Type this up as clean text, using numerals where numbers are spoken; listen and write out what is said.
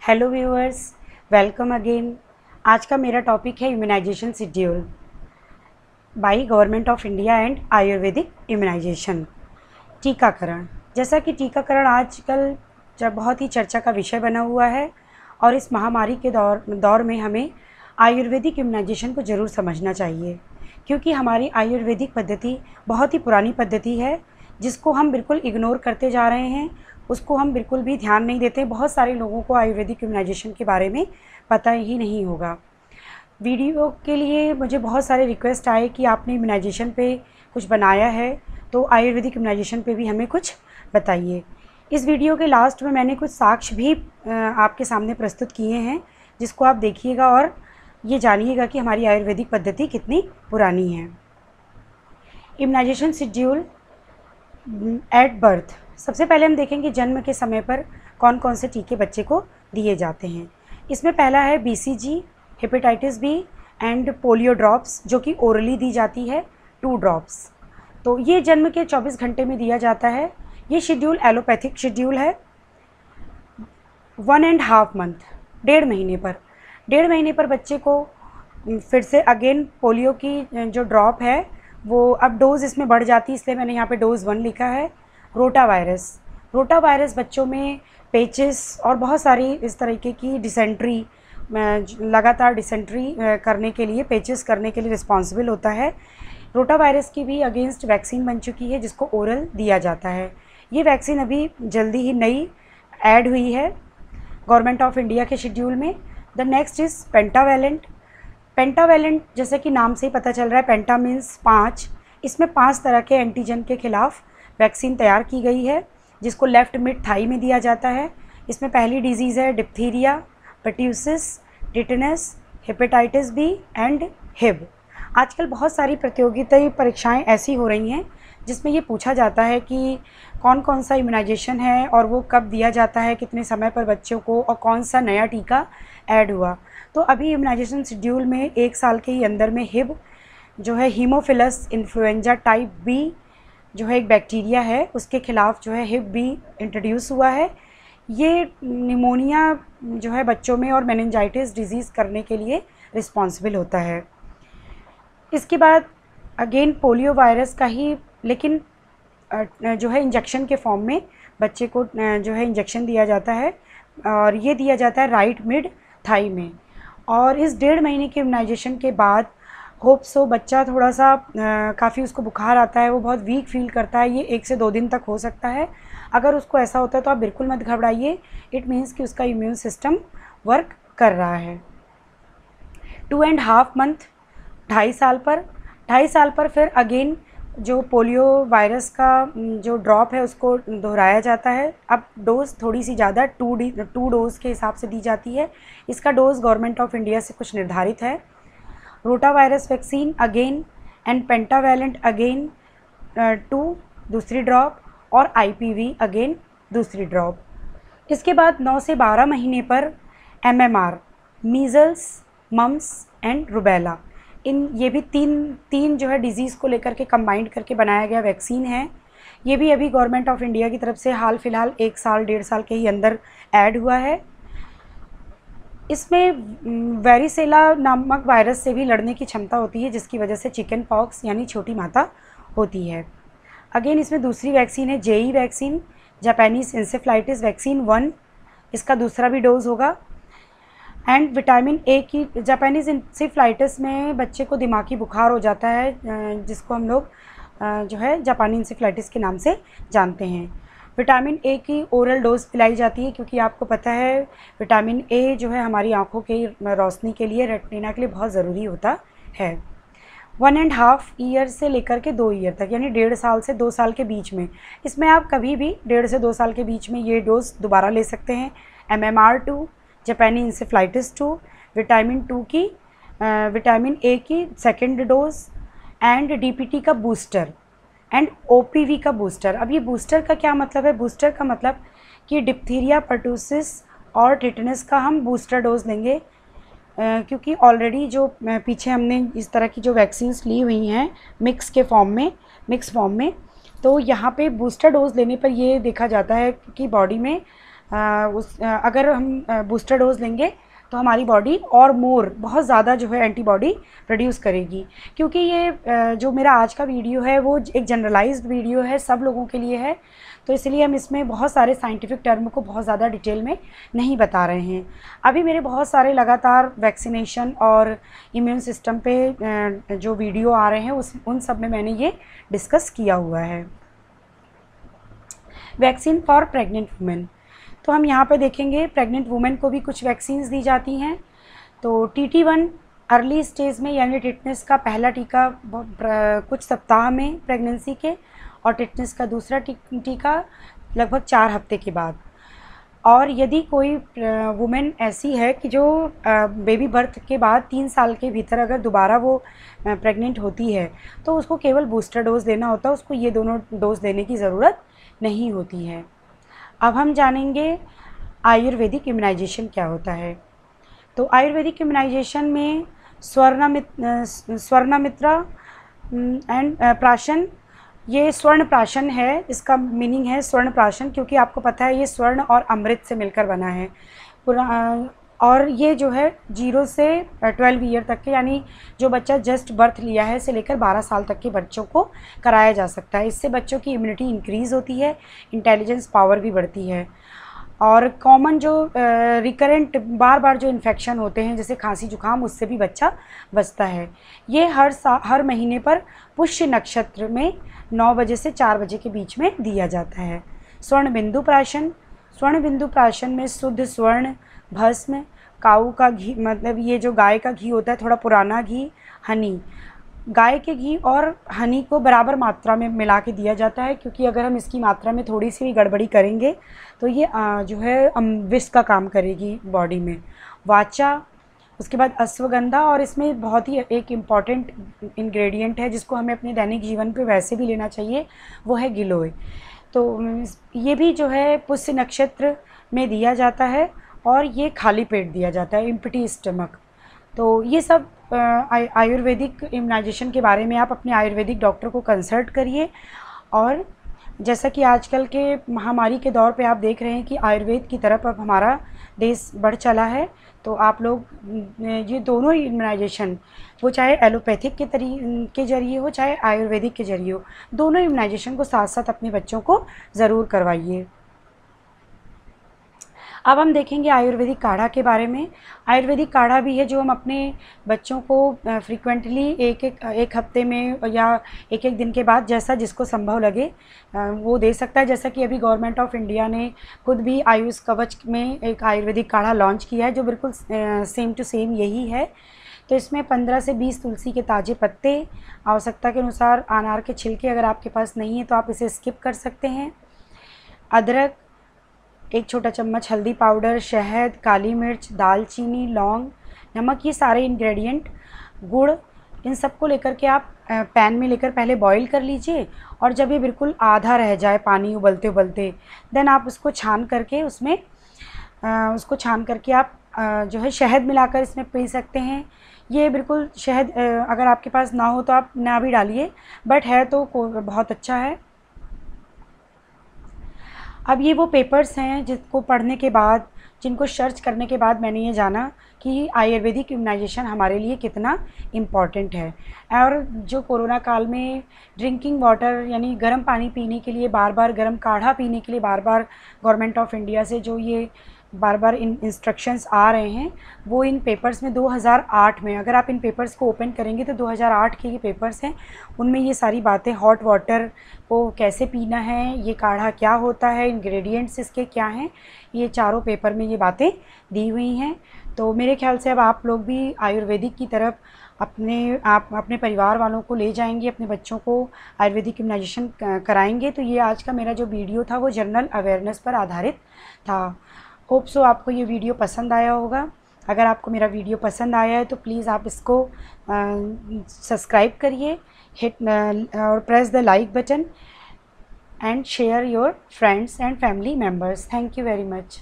Hello viewers, welcome again. आज का मेरा टॉपिक है immunisation schedule by government of India and Ayurvedic immunisation. टीकाकरण, जैसा कि टीकाकरण आजकल जब बहुत ही चर्चा का विषय बना हुआ है और इस महामारी के दौर में हमें आयुर्वेदिक इम्यूनाइजेशन को ज़रूर समझना चाहिए, क्योंकि हमारी आयुर्वेदिक पद्धति बहुत ही पुरानी पद्धति है जिसको हम बिल्कुल इग्नोर करते जा रहे हैं, उसको हम बिल्कुल भी ध्यान नहीं देते। बहुत सारे लोगों को आयुर्वेदिक इम्यूनाइजेशन के बारे में पता ही नहीं होगा। वीडियो के लिए मुझे बहुत सारे रिक्वेस्ट आए कि आपने इम्यूनाइजेशन पे कुछ बनाया है, तो आयुर्वेदिक इम्यूनाइजेशन पे भी हमें कुछ बताइए। इस वीडियो के लास्ट में मैंने कुछ साक्ष्य भी आपके सामने प्रस्तुत किए हैं, जिसको आप देखिएगा और ये जानिएगा कि हमारी आयुर्वेदिक पद्धति कितनी पुरानी है। Immunisation schedule at birth. सबसे पहले हम देखेंगे जन्म के समय पर कौन कौन से टीके बच्चे को दिए जाते हैं। इसमें पहला है BCG, hepatitis B and polio drops, जो कि ओरली दी जाती है 2 ड्रॉप्स। तो ये जन्म के 24 घंटे में दिया जाता है। ये शेड्यूल एलोपैथिक शेड्यूल है। 1.5 मंथ, 1.5 महीने पर बच्चे को फिर से अगेन पोलियो की जो ड्रॉप है वो अब डोज़ इसमें बढ़ जाती है, इसलिए मैंने यहाँ पे डोज़ 1 लिखा है। रोटा वायरस बच्चों में पेचिस और बहुत सारी इस तरीके की डिसेंट्री, लगातार डिसेंट्री करने के लिए, पेचिस करने के लिए रिस्पॉन्सिबल होता है। रोटा वायरस की भी अगेंस्ट वैक्सीन बन चुकी है, जिसको ओरल दिया जाता है। ये वैक्सीन अभी जल्दी ही नई ऐड हुई है गवर्नमेंट ऑफ इंडिया के शेड्यूल में। द नेक्स्ट इज़ पेंटावैलेंट, जैसे कि नाम से ही पता चल रहा है, पेंटा मीन्स 5। इसमें 5 तरह के एंटीजन के खिलाफ वैक्सीन तैयार की गई है, जिसको लेफ्ट मिड थाई में दिया जाता है। इसमें पहली डिजीज़ है diphtheria, pertussis, tetanus, hepatitis B and Hib. आजकल बहुत सारी प्रतियोगिता परीक्षाएं ऐसी हो रही हैं जिसमें ये पूछा जाता है कि कौन कौन सा इम्यूनाइजेशन है और वो कब दिया जाता है, कितने समय पर बच्चों को, और कौन सा नया टीका ऐड हुआ। तो अभी इम्यूनाइजेशन शेड्यूल में 1 साल के ही अंदर में हिब जो है, हीमोफिलस इन्फ्लुएंजा टाइप बी जो है एक बैक्टीरिया है, उसके खिलाफ जो है हिब बी इंट्रोड्यूस हुआ है। ये निमोनिया जो है बच्चों में और मेनिंजाइटिस डिजीज़ करने के लिए रिस्पॉन्सिबल होता है। इसके बाद अगेन पोलियो वायरस का ही, लेकिन जो है इंजेक्शन के फॉर्म में बच्चे को जो है इंजेक्शन दिया जाता है, और ये दिया जाता है राइट मिड थाई में। और इस 1.5 महीने के इम्यूनाइजेशन के बाद होप सो बच्चा थोड़ा सा काफ़ी उसको बुखार आता है, वो बहुत वीक फील करता है। ये 1 से 2 दिन तक हो सकता है। अगर उसको ऐसा होता है तो आप बिल्कुल मत घबराइए, इट मीन्स कि उसका इम्यून सिस्टम वर्क कर रहा है। 2.5 मंथ, 2.5 साल पर फिर अगेन जो पोलियो वायरस का जो ड्रॉप है उसको दोहराया जाता है। अब डोज़ थोड़ी सी ज़्यादा 2 डोज़ के हिसाब से दी जाती है। इसका डोज़ गवर्नमेंट ऑफ इंडिया से कुछ निर्धारित है। Rota virus vaccine again and pentavalent again 2 दूसरी ड्रॉप, और IPV अगेन दूसरी ड्रॉप। इसके बाद 9 से 12 महीने पर MMR, measles, mumps and rubella, ये भी तीन जो है डिज़ीज़ को लेकर के कंबाइंड करके बनाया गया वैक्सीन है। ये भी अभी गवर्नमेंट ऑफ इंडिया की तरफ से हाल फिलहाल 1 साल 1.5 साल के ही अंदर ऐड हुआ है। इसमें वेरिसेला नामक वायरस से भी लड़ने की क्षमता होती है, जिसकी वजह से चिकन पॉक्स यानी छोटी माता होती है। अगेन इसमें दूसरी वैक्सीन है JE vaccine, Japanese encephalitis vaccine 1, इसका दूसरा भी डोज होगा। एंड विटामिन A की, जापानीज़ इंसेफ्लाइटिस में बच्चे को दिमागी बुखार हो जाता है, जिसको हम लोग जो है जापानी इंसेफ्लाइटिस के नाम से जानते हैं। विटामिन A की ओरल डोज पिलाई जाती है, क्योंकि आपको पता है विटामिन A जो है हमारी आँखों की रोशनी के लिए, रेटिना के लिए बहुत ज़रूरी होता है। 1.5 ईयर से लेकर के 2 ईयर तक, यानी 1.5 साल से 2 साल के बीच में, इसमें आप कभी भी 1.5 से 2 साल के बीच में ये डोज दोबारा ले सकते हैं। MMR2, जापानी इंसेफ्लाइटिस 2, विटामिन A की सेकेंड डोज, एंड DPT का बूस्टर एंड OPV का बूस्टर। अब ये बूस्टर का क्या मतलब है? बूस्टर का मतलब कि डिप्थीरिया, पर्टूसिस और टिटनस का हम बूस्टर डोज लेंगे, क्योंकि ऑलरेडी जो पीछे हमने इस तरह की जो वैक्सीन्स ली हुई हैं मिक्स फॉर्म में, तो यहाँ पे बूस्टर डोज लेने पर ये देखा जाता है कि बॉडी में अगर हम बूस्टर डोज लेंगे तो हमारी बॉडी और बहुत ज़्यादा जो है एंटीबॉडी प्रोड्यूस करेगी। क्योंकि ये जो मेरा आज का वीडियो है वो एक जनरलाइज्ड वीडियो है, सब लोगों के लिए है, तो इसलिए हम इसमें बहुत सारे साइंटिफिक टर्म को बहुत ज़्यादा डिटेल में नहीं बता रहे हैं। अभी मेरे बहुत सारे लगातार वैक्सीनेशन और इम्यून सिस्टम पे जो वीडियो आ रहे हैं उन सब में मैंने ये डिस्कस किया हुआ है। वैक्सीन फॉर प्रेग्नेंट वुमेन, तो हम यहाँ पे देखेंगे प्रेग्नेंट वुमेन को भी कुछ वैक्सीन्स दी जाती हैं। तो TT1 अर्ली स्टेज में यानी टिटनेस का पहला टीका कुछ सप्ताह में प्रेगनेंसी के, और टिटनेस का दूसरा टीका लगभग 4 हफ्ते के बाद। और यदि कोई वुमेन ऐसी है कि जो बेबी बर्थ के बाद 3 साल के भीतर अगर दोबारा वो प्रेग्नेंट होती है तो उसको केवल बूस्टर डोज देना होता है, उसको ये दोनों डोज देने की ज़रूरत नहीं होती है। अब हम जानेंगे आयुर्वेदिक इम्यूनाइजेशन क्या होता है। तो आयुर्वेदिक इम्यूनाइजेशन में स्वर्णमित्रा एंड प्राशन, ये स्वर्ण प्राशन है, इसका मीनिंग है स्वर्ण प्राशन, क्योंकि आपको पता है ये स्वर्ण और अमृत से मिलकर बना है। और ये जो है 0 से 12 ईयर तक के, यानी जो बच्चा जस्ट बर्थ लिया है से लेकर 12 साल तक के बच्चों को कराया जा सकता है। इससे बच्चों की इम्यूनिटी इंक्रीज़ होती है, इंटेलिजेंस पावर भी बढ़ती है। और कॉमन जो रिकरेंट बार बार जो इन्फेक्शन होते हैं जैसे खांसी जुकाम, उससे भी बच्चा बचता है। ये हर महीने पर पुष्य नक्षत्र में 9 बजे से 4 बजे के बीच में दिया जाता है। स्वर्ण बिंदु प्राशन, स्वर्ण बिंदु प्राशन में शुद्ध स्वर्ण भस्म, काऊ का घी, मतलब ये जो गाय का घी होता है, थोड़ा पुराना घी, हनी, गाय के घी और हनी को बराबर मात्रा में मिला के दिया जाता है, क्योंकि अगर हम इसकी मात्रा में थोड़ी सी भी गड़बड़ी करेंगे तो ये जो है विष का काम करेगी बॉडी में। वाचा, उसके बाद अश्वगंधा, और इसमें बहुत ही एक इम्पॉर्टेंट इंग्रेडिएंट है जिसको हमें अपने दैनिक जीवन पे वैसे भी लेना चाहिए, वो है गिलोय। तो ये भी जो है पुष्य नक्षत्र में दिया जाता है और ये खाली पेट दिया जाता है, एम्प्टी स्टमक। तो ये सब आयुर्वेदिक इम्यूनाइजेशन के बारे में आप अपने आयुर्वेदिक डॉक्टर को कंसल्ट करिए। और जैसा कि आजकल के महामारी के दौर पे आप देख रहे हैं कि आयुर्वेद की तरफ अब हमारा देश बढ़ चला है, तो आप लोग ये दोनों इम्यूनाइजेशन, वो चाहे एलोपैथिक के जरिए हो चाहे आयुर्वेदिक के जरिए हो, दोनों इम्यूनाइजेशन को साथ साथ अपने बच्चों को ज़रूर करवाइए। अब हम देखेंगे आयुर्वेदिक काढ़ा के बारे में। आयुर्वेदिक काढ़ा भी है जो हम अपने बच्चों को फ्रीक्वेंटली एक हफ्ते में या एक दिन के बाद, जैसा जिसको संभव लगे वो दे सकता है। जैसा कि अभी गवर्नमेंट ऑफ इंडिया ने खुद भी आयुष कवच में एक आयुर्वेदिक काढ़ा लॉन्च किया है जो बिल्कुल सेम टू सेम यही है। तो इसमें 15 से 20 तुलसी के ताज़े पत्ते, आवश्यकता के अनुसार अनार के छिलके, अगर आपके पास नहीं है तो आप इसे स्किप कर सकते हैं, अदरक, 1 छोटा चम्मच हल्दी पाउडर, शहद, काली मिर्च, दालचीनी, लौंग, नमक, ये सारे इंग्रेडिएंट, गुड़, इन सबको लेकर के आप पैन में लेकर पहले बॉईल कर लीजिए। और जब ये बिल्कुल आधा रह जाए पानी उबलते उबलते, देन आप उसको छान करके आप जो है शहद मिलाकर इसमें पी सकते हैं। ये बिल्कुल शहद अगर आपके पास ना हो तो आप ना भी डालिए, बट है तो बहुत अच्छा है। अब ये वो पेपर्स हैं जिसको पढ़ने के बाद, जिनको सर्च करने के बाद मैंने ये जाना कि आयुर्वेदिक इम्यूनाइजेशन हमारे लिए कितना इम्पॉर्टेंट है। और जो कोरोना काल में ड्रिंकिंग वाटर यानी गर्म पानी पीने के लिए बार बार, गर्म काढ़ा पीने के लिए बार बार गवर्नमेंट ऑफ इंडिया से जो ये बार बार इंस्ट्रक्शंस आ रहे हैं, वो इन पेपर्स में 2008 में, अगर आप इन पेपर्स को ओपन करेंगे तो 2008 के ये पेपर्स हैं। उनमें ये सारी बातें, हॉट वाटर को कैसे पीना है, ये काढ़ा क्या होता है, इंग्रेडिएंट्स इसके क्या हैं, ये चारों पेपर में ये बातें दी हुई हैं। तो मेरे ख्याल से अब आप लोग भी आयुर्वेदिक की तरफ अपने परिवार वालों को ले जाएंगे, अपने बच्चों को आयुर्वेदिक इम्यूनाइजेशन कराएंगे। तो ये आज का मेरा जो वीडियो था वो जनरल अवेयरनेस पर आधारित था। होप सो आपको ये वीडियो पसंद आया होगा। अगर आपको मेरा वीडियो पसंद आया है तो प्लीज़ आप इसको सब्सक्राइब करिए, हिट और press the like button and share your friends and family members. Thank you very much.